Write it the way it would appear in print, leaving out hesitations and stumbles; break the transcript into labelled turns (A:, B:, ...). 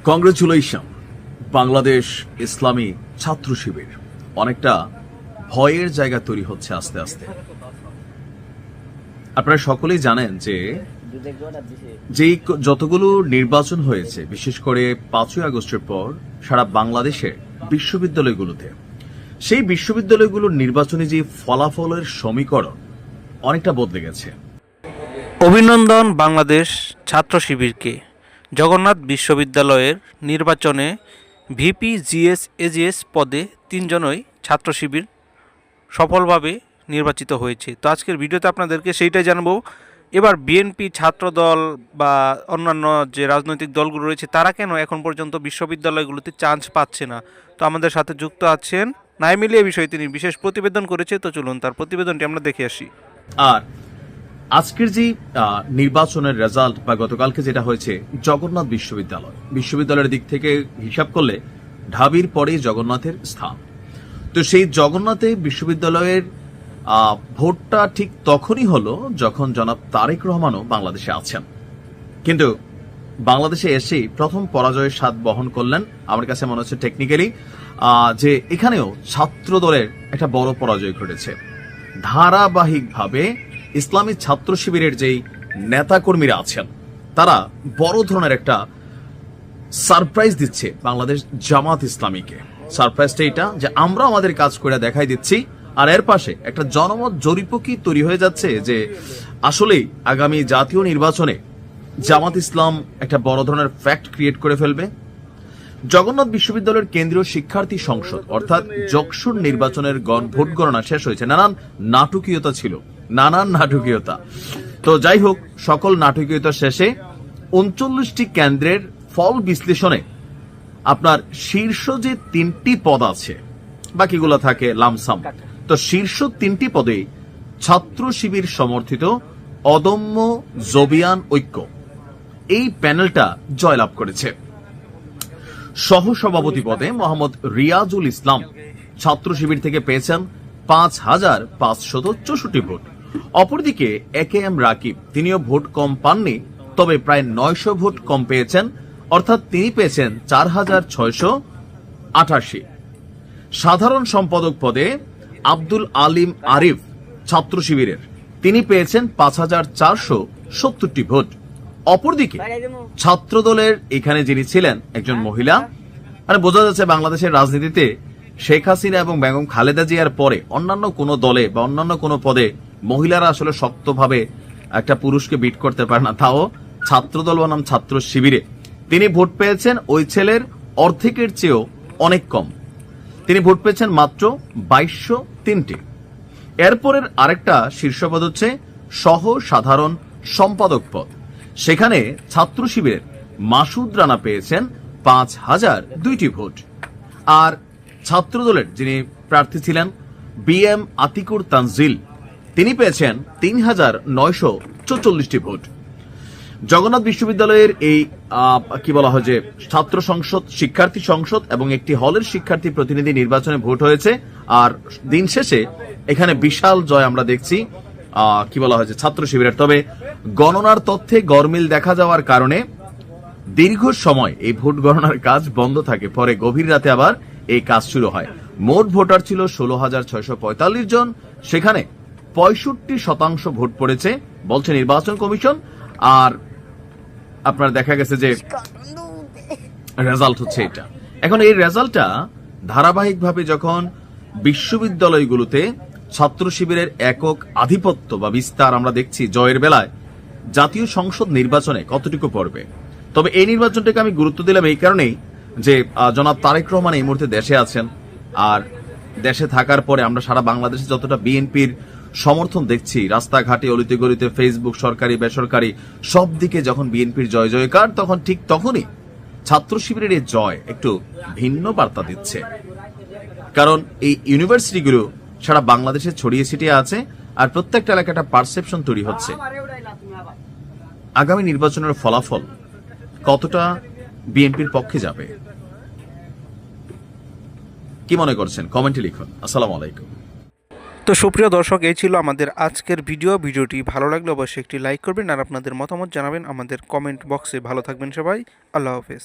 A: Congratulation Bangladesh ইসলামী ছাত্র শিবির অনেকটা ভয়ের জায়গা তৈরি হচ্ছে আস্তে আস্তে। আপনারা সকলেই জানেন যে যতগুলো নির্বাচন হয়েছে, বিশেষ করে 5ই আগস্টের পর সারা বাংলাদেশের বিশ্ববিদ্যালয়গুলোতে, সেই বিশ্ববিদ্যালয়গুলোর নির্বাচনী যে ফলাফলের সমীকরণ অনেকটা বদলে গেছে।
B: অভিনন্দন বাংলাদেশ ছাত্র শিবিরকে। জগন্নাথ বিশ্ববিদ্যালয়ের নির্বাচনে ভিপি, জিএস, এজিএস পদে 3 জনই ছাত্র শিবির সফলভাবে নির্বাচিত হয়েছে। তো আজকের ভিডিওতে আপনাদেরকে সেইটাই জানাবো। এবার বিএনপি, ছাত্রদল বা অন্যান্য যে রাজনৈতিক দলগুলো রয়েছে তারা কেন এখন পর্যন্ত বিশ্ববিদ্যালয়গুলোতে চান্স পাচ্ছে না। তো আমাদের সাথে যুক্ত আছেন নাইমিলিয়া বিষয়ে তিনি বিশেষ প্রতিবেদন করেছে। তো চলুন তার প্রতিবেদনটি আমরা দেখে আসি।
A: আর আজকের যে নির্বাচনের রেজাল্ট বা গতকালকে যেটা হয়েছে, জগন্নাথ বিশ্ববিদ্যালয়ের দিক থেকে হিসাব করলে ঢাবির পরেই জগন্নাথের স্থান। তো সেই জগন্নাথে বিশ্ববিদ্যালয়ের ভোটটা ঠিক তখনই হলো যখন জনাব তারেক রহমানও বাংলাদেশে আছেন, কিন্তু বাংলাদেশে এসেই প্রথম পরাজয়ের স্বাদ বহন করলেন। আমার কাছে মনে হচ্ছে টেকনিক্যালি যে এখানেও ছাত্র দলের একটা বড় পরাজয় ঘটেছে। ধারাবাহিকভাবে ইসলামী ছাত্র শিবিরের যেই নেতাকর্মীরা আছেন তারা বড় ধরনের একটা সারপ্রাইজ দিচ্ছে বাংলাদেশ জামাত ইসলামীকে। সারপ্রাইজটা এটা যে আমরা আমাদের কাজ করে দেখাই দিচ্ছি, আর এর পাশে একটা জনমত জরিপও কি তৈরি হয়ে যাচ্ছে যে আসলেই আগামী জাতীয় নির্বাচনে জামাত ইসলাম একটা বড় ধরনের ফ্যাক্ট ক্রিয়েট করে ফেলবে। জগন্নাথ বিশ্ববিদ্যালয়ের কেন্দ্রীয় শিক্ষার্থী সংসদ অর্থাৎ জকসুর নির্বাচনের ভোট গণনা শেষ হয়েছে। নানান নাটকীয়তা ছিল, নানান নাটকীয়তা। তো যাই হোক, সকল নাটকীয়তা শেষে 39টি কেন্দ্রের ফল বিশ্লেষণে আপনার শীর্ষ যে 3টি পদ আছে, বাকিগুলো থাকে লামসাম, তো শীর্ষ 3টি পদে ছাত্র শিবির সমর্থিত অদম্য জবিয়ান ঐক্য এই প্যানেলটা জয়লাভ করেছে। সহসভাপতি পদে মোহাম্মদ রিয়াজুল ইসলাম ছাত্র শিবির থেকে পেয়েছেন 5,564 ভোট। অপরদিকে AKM রাকিব, তিনিও ভোট কম পাননি, তবে প্রায় 900 ভোট কম পেয়েছেন, অর্থাৎ তিনি পেয়েছেন 4,688। সাধারণ সম্পাদক পদে আব্দুল আলিম আরিফ ছাত্র শিবিরের, তিনি পেয়েছেন 5,470 ভোট। অপরদিকে ছাত্র দলের এখানে যিনি ছিলেন একজন মহিলা, মানে বোঝা যাচ্ছে বাংলাদেশের রাজনীতিতে শেখ হাসিনা এবং বেগম খালেদা জিয়ার পরে অন্যান্য কোন দলে বা অন্যান্য কোন পদে মহিলারা আসলে শক্তভাবে একটা পুরুষকে বিট করতে পারে না, তাও ছাত্রদল বনাম ছাত্র শিবিরে তিনি ভোট পেয়েছেন ওই ছেলের অর্ধেকের চেয়েও অনেক কম। তিনি ভোট পেয়েছেন মাত্র 2203টি। এরপরের আরেকটা শীর্ষপদ হচ্ছে সহ সাধারণ সম্পাদক পদ, সেখানে ছাত্র শিবিরের মাসুদ রানা পেয়েছেন 5,002টি ভোট। আর ছাত্রদলের যিনি প্রার্থী ছিলেন BM আতিকুর তানজিল, তিনি পেয়েছেন 3,944টি ভোট। জগন্নাথ বিশ্ববিদ্যালয়ের এই কি বলা হয় যে ছাত্র সংসদ, শিক্ষার্থী সংসদ এবং একটি হলের শিক্ষার্থী প্রতিনিধি নির্বাচনে ভোট হয়েছে। আর দিন শেষে এখানে বিশাল জয় আমরা দেখছি কি বলা হয়েছে ছাত্র শিবিরের। তবে গণনার তথ্যে গরমিল দেখা যাওয়ার কারণে দীর্ঘ সময় এই ভোট গণনার কাজ বন্ধ থাকে, পরে গভীর রাতে আবার এই কাজ শুরু হয়। মোট ভোটার ছিল 16,645 জন, সেখানে 65% ভোট পড়েছে বলছে নির্বাচন কমিশন। আর আপনার দেখা গেছে যে রেজাল্ট হচ্ছে এটা। এখন এই রেজাল্টটা ধারাবাহিকভাবে যখন বিশ্ববিদ্যালয়গুলোতে ছাত্র শিবিরের একক আধিপত্য বা বিস্তার আমরা দেখছি, জয়ের বেলায় জাতীয় সংসদ নির্বাচনে কতটুকু পড়বে। তবে এই নির্বাচনটাকে আমি গুরুত্ব দিলাম এই কারণেই যে জনাব তারেক রহমান এই মুহূর্তে দেশে আছেন, আর দেশে থাকার পরে আমরা সারা বাংলাদেশে যতটা বিএনপির সমর্থন দেখছি, রাস্তাঘাটে অলিতে গলিতে, ফেসবুক, সরকারি বেসরকারি সব দিকে যখন বিএনপির জয় জয়কার, তখন ঠিক তখনই ছাত্র শিবিরের এই জয় একটু ভিন্ন বার্তা দিচ্ছে। কারণ এই ইউনিভার্সিটিগুলো সারা বাংলাদেশে ছড়িয়ে ছিটিয়ে আছে, আর প্রত্যেকটা এলাকায় একটা পারসেপশন তৈরি হচ্ছে। আগামী নির্বাচনের ফলাফল কতটা বিএনপির পক্ষে যাবে, কি মনে করছেন কমেন্টে লিখুন। আসসালামু আলাইকুম।
B: তো সুপ্রিয় দর্শক, এই ছিল আমাদের আজকের ভিডিওটি ভালো লাগলে অবশ্যই একটি লাইক করবেন আর আপনাদের মতামত জানাবেন আমাদের কমেন্ট বক্সে। ভালো থাকবেন সবাই, আল্লাহ হাফেজ।